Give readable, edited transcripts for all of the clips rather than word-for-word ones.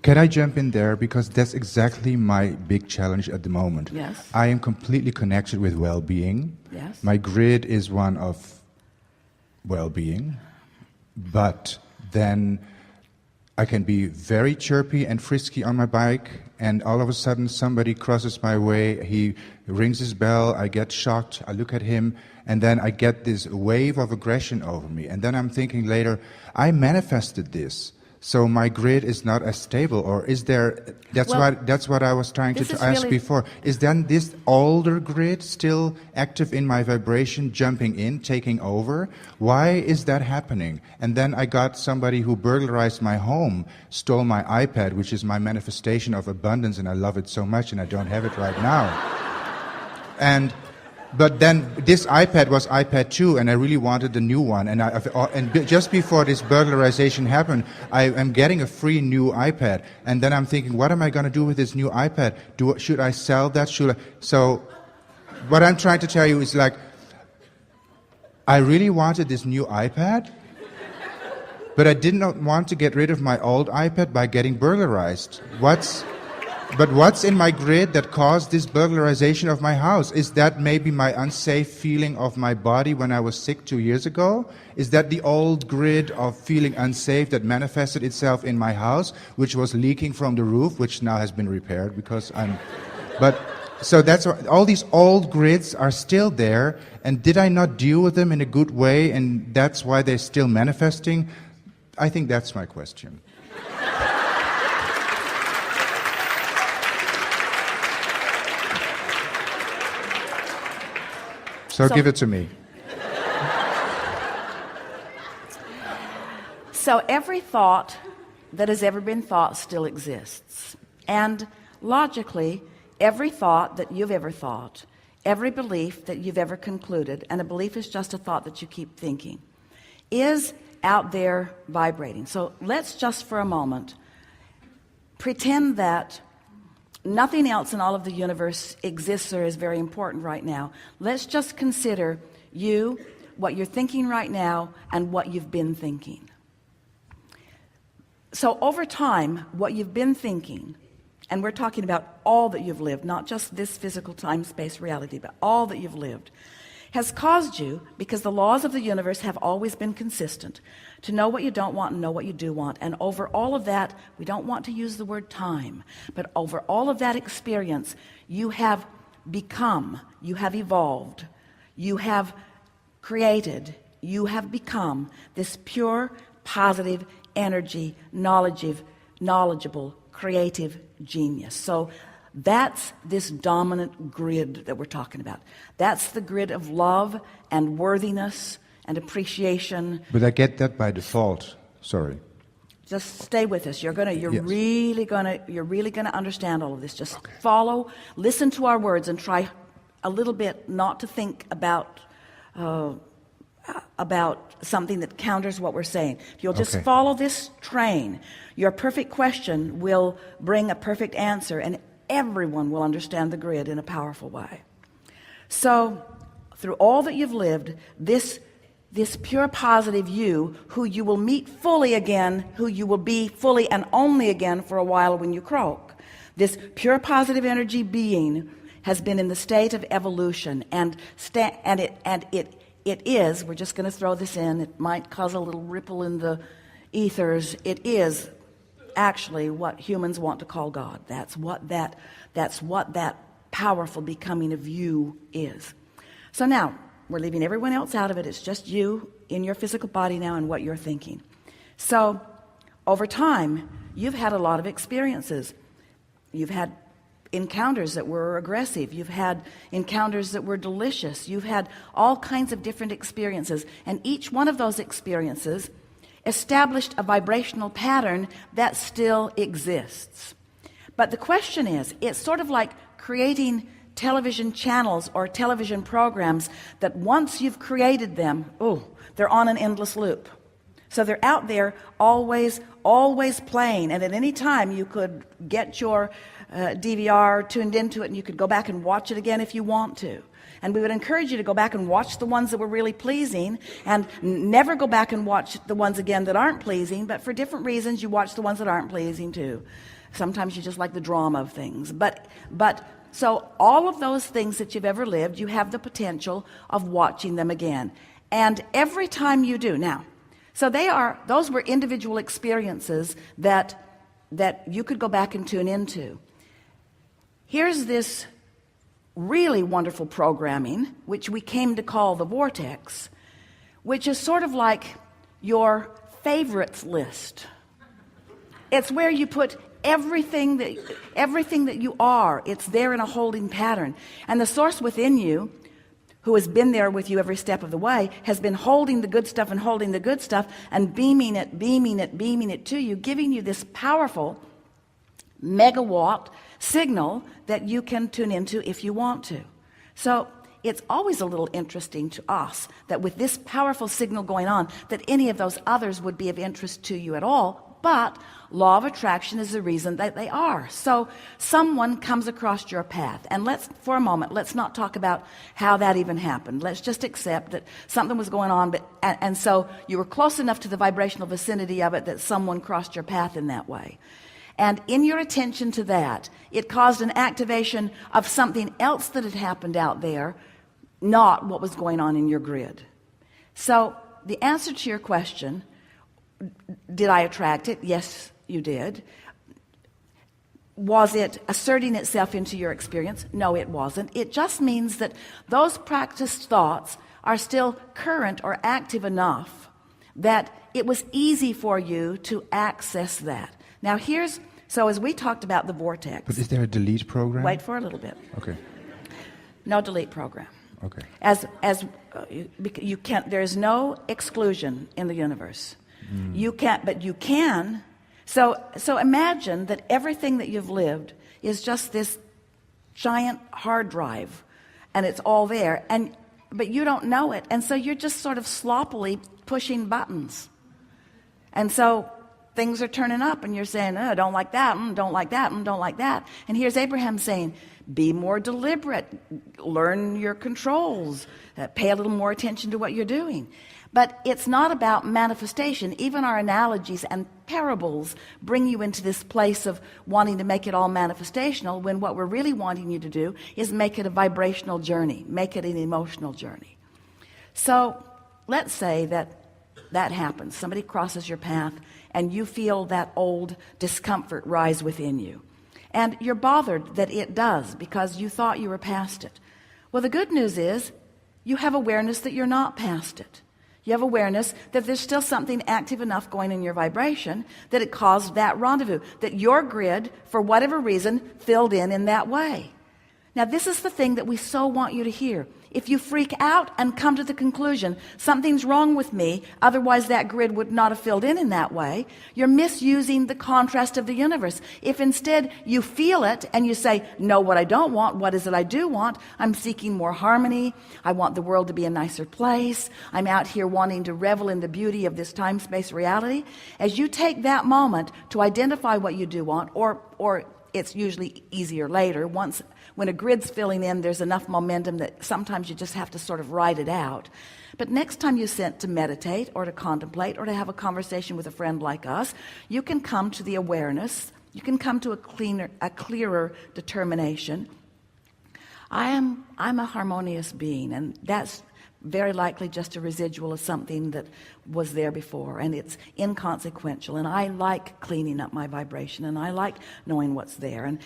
Can I jump in there? Because that's exactly my big challenge at the moment. Yes. I am completely connected with well-being. Yes. My grid is one of well-being, but then I can be very chirpy and frisky on my bike, and all of a sudden somebody crosses my way, he rings his bell, I get shocked, I look at him, and then I get this wave of aggression over me. And then I'm thinking later, I manifested this. So my grid is not as stable, or is there? That's what I was trying to ask really before. Is then this older grid still active in my vibration, jumping in, taking over? Why is that happening? And then I got somebody who burglarized my home, stole my iPad, which is my manifestation of abundance, and I love it so much, and I don't have it right now. But then this iPad was iPad 2, and I really wanted the new one. And just before this burglarization happened, I am getting a free new iPad. And then I'm thinking, what am I going to do with this new iPad? Should I sell that? So what I'm trying to tell you is, like, I really wanted this new iPad, but I did not want to get rid of my old iPad by getting burglarized. But what's in my grid that caused this burglarization of my house? Is that maybe my unsafe feeling of my body when I was sick 2 years ago? Is that the old grid of feeling unsafe that manifested itself in my house, which was leaking from the roof, which now has been repaired because so that's all these old grids are still there, and did I not deal with them in a good way, and that's why they're still manifesting? I think that's my question. So give it to me. So every thought that has ever been thought still exists. And logically, every thought that you've ever thought, every belief that you've ever concluded, and a belief is just a thought that you keep thinking, is out there vibrating. So let's just for a moment pretend that nothing else in all of the universe exists or is very important right now. Let's just consider you, what you're thinking right now, and what you've been thinking. So over time, what you've been thinking, and we're talking about all that you've lived, not just this physical time-space reality, but all that you've lived, has caused you, because the laws of the universe have always been consistent, to know what you don't want and know what you do want. And over all of that, we don't want to use the word time, but over all of that experience, you have become, you have evolved, you have created, you have become this pure, positive energy, knowledgeable, creative genius. So that's this dominant grid that we're talking about. That's the grid of love and worthiness and appreciation. But I get that by default. Sorry. Just stay with us. You're really gonna understand all of this. Just follow, listen to our words, and try a little bit not to think about something that counters what we're saying. If you'll just follow this train, your perfect question will bring a perfect answer, and everyone will understand the grid in a powerful way. So through all that you've lived, this pure positive you, who you will meet fully again, who you will be fully and only again for a while when you croak, this pure positive energy being has been in the state of evolution, and it is, we're just going to throw this in, it might cause a little ripple in the ethers, it is actually what humans want to call God. That's what that powerful becoming of you is. So now we're leaving everyone else out of it. It's just you in your physical body now and what you're thinking. So over time, you've had a lot of experiences. You've had encounters that were aggressive. You've had encounters that were delicious. You've had all kinds of different experiences, and each one of those experiences established a vibrational pattern that still exists. But the question is, it's sort of like creating television channels or television programs that once you've created them, they're on an endless loop. So they're out there always playing, and at any time you could get your DVR tuned into it, and you could go back and watch it again if you want to. And we would encourage you to go back and watch the ones that were really pleasing, and never go back and watch the ones again that aren't pleasing, but for different reasons you watch the ones that aren't pleasing too. Sometimes you just like the drama of things. But so all of those things that you've ever lived, you have the potential of watching them again. And every time you do, now, so those were individual experiences that you could go back and tune into. Here's this really wonderful programming, which we came to call the vortex, which is sort of like your favorites list. It's where you put everything that you are. It's there in a holding pattern. And the source within you, who has been there with you every step of the way, has been holding the good stuff and holding the good stuff and beaming it to you, giving you this powerful megawatt signal that you can tune into if you want to. So it's always a little interesting to us that with this powerful signal going on, that any of those others would be of interest to you at all. But law of attraction is the reason that they are. So someone comes across your path, and for a moment, let's not talk about how that even happened. Let's just accept that something was going on, and so you were close enough to the vibrational vicinity of it that someone crossed your path in that way. And in your attention to that, it caused an activation of something else that had happened out there, not what was going on in your grid. So the answer to your question, did I attract it? Yes, you did. Was it asserting itself into your experience? No, it wasn't. It just means that those practiced thoughts are still current or active enough that it was easy for you to access that. Now so as we talked about the vortex. But is there a delete program? Wait for a little bit. Okay. No delete program. Okay. You can't, there is no exclusion in the universe. You can't, but you can. So imagine that everything that you've lived is just this giant hard drive, and it's all there, but you don't know it, and so you're just sort of sloppily pushing buttons, and so things are turning up, and you're saying, oh, don't like that, don't like that, don't like that. And here's Abraham saying, be more deliberate, learn your controls, pay a little more attention to what you're doing. But it's not about manifestation. Even our analogies and parables bring you into this place of wanting to make it all manifestational, when what we're really wanting you to do is make it a vibrational journey, make it an emotional journey. So let's say that happens. Somebody crosses your path and you feel that old discomfort rise within you. And you're bothered that it does because you thought you were past it. Well, the good news is you have awareness that you're not past it. You have awareness that there's still something active enough going in your vibration that it caused that rendezvous, that your grid, for whatever reason, filled in that way. Now, this is the thing that we so want you to hear. If you freak out and come to the conclusion, something's wrong with me, otherwise that grid would not have filled in that way, you're misusing the contrast of the universe. If instead you feel it and you say, no, what I don't want, what is it I do want? I'm seeking more harmony. I want the world to be a nicer place. I'm out here wanting to revel in the beauty of this time-space reality. As you take that moment to identify what you do want, or it's usually easier later, when a grid's filling in, there's enough momentum that sometimes you just have to sort of ride it out. But next time you sit to meditate or to contemplate or to have a conversation with a friend like us, you can come to the awareness, you can come to a clearer determination. I'm a harmonious being, and that's very likely just a residual of something that was there before, and it's inconsequential, and I like cleaning up my vibration, and I like knowing what's there, and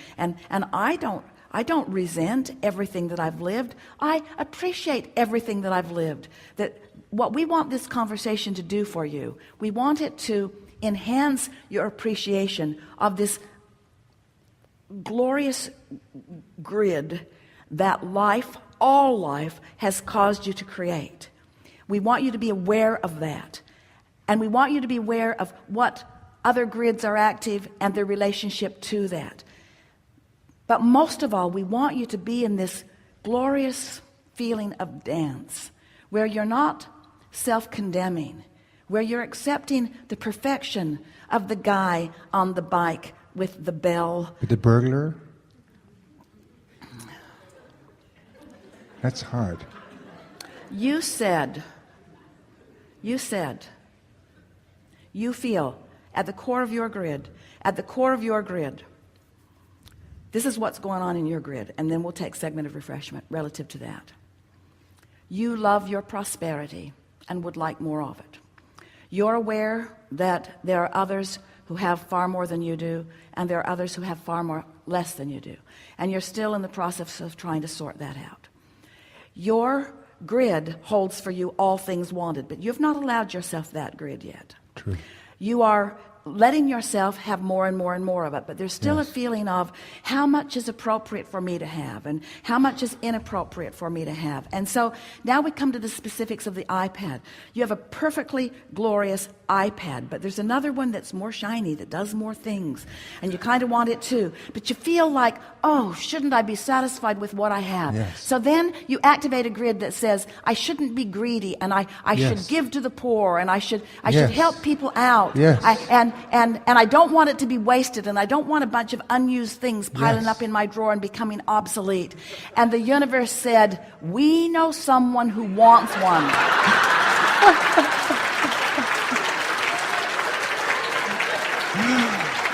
I don't resent everything that I've lived. I appreciate everything that I've lived. That what we want this conversation to do for you, we want it to enhance your appreciation of this glorious grid that life, all life, has caused you to create. We want you to be aware of that. And we want you to be aware of what other grids are active and their relationship to that. But most of all, we want you to be in this glorious feeling of dance, where you're not self-condemning, where you're accepting the perfection of the guy on the bike with the bell. With the burglar? That's hard. You said, you feel at the core of your grid, This is what's going on in your grid, and then we'll take segment of refreshment relative to that. You love your prosperity and would like more of it. You're aware that there are others who have far more than you do, and there are others who have far more less than you do. And you're still in the process of trying to sort that out. Your grid holds for you all things wanted, but you've not allowed yourself that grid yet. True. You are letting yourself have more and more and more of it, but there's still a feeling of how much is appropriate for me to have and how much is inappropriate for me to have. And so now we come to the specifics of the iPad. You have a perfectly glorious iPad, but there's another one that's more shiny, that does more things, and you kind of want it too, but you feel like, oh, shouldn't I be satisfied with what I have? Yes. So then you activate a grid that says, I shouldn't be greedy, and I should give to the poor, and I should help people out. Yes. And I don't want it to be wasted, and I don't want a bunch of unused things piling up in my drawer and becoming obsolete. And the universe said, we know someone who wants one.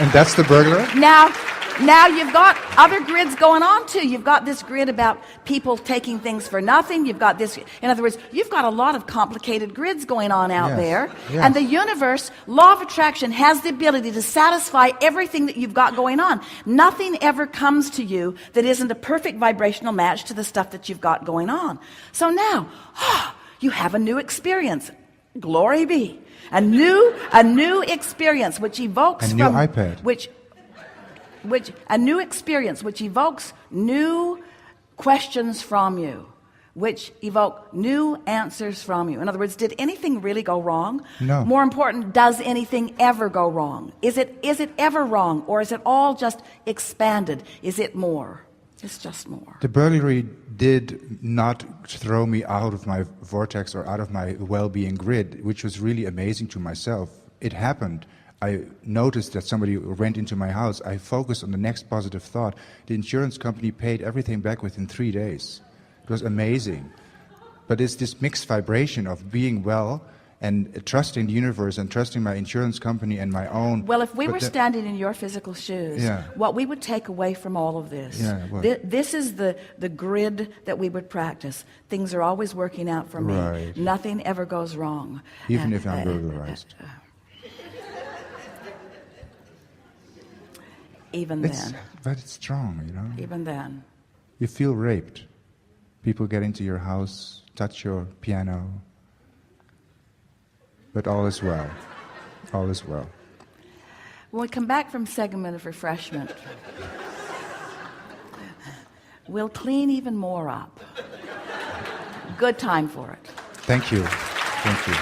And that's the burglar? Now you've got other grids going on too. You've got this grid about people taking things for nothing. You've got this, in other words, you've got a lot of complicated grids going on out there. Yes. And the universe, law of attraction, has the ability to satisfy everything that you've got going on. Nothing ever comes to you that isn't a perfect vibrational match to the stuff that you've got going on. So now, you have a new experience. Glory be. A new experience which evokes a new iPad. which a new experience which evokes new questions from you, which evoke new answers from you. In other words, did anything really go wrong? No. More important, does anything ever go wrong? Is it ever wrong, or is it all just expanded? Is it more? It's just more. The burglary did not throw me out of my vortex or out of my well-being grid, which was really amazing to myself. It happened. I noticed that somebody went into my house. I focused on the next positive thought. The insurance company paid everything back within 3 days. It was amazing. But it's this mixed vibration of being well and trusting the universe and trusting my insurance company and my own. Well, if we were standing in your physical shoes, what we would take away from all of this, this is the grid that we would practice. Things are always working out for me. Right. Nothing ever goes wrong. Even if I'm burglarized. Even then. But it's strong, you know. Even then. You feel raped. People get into your house, touch your piano. But all is well. All is well. When we come back from segment of refreshment, we'll clean even more up. Good time for it. Thank you. Thank you.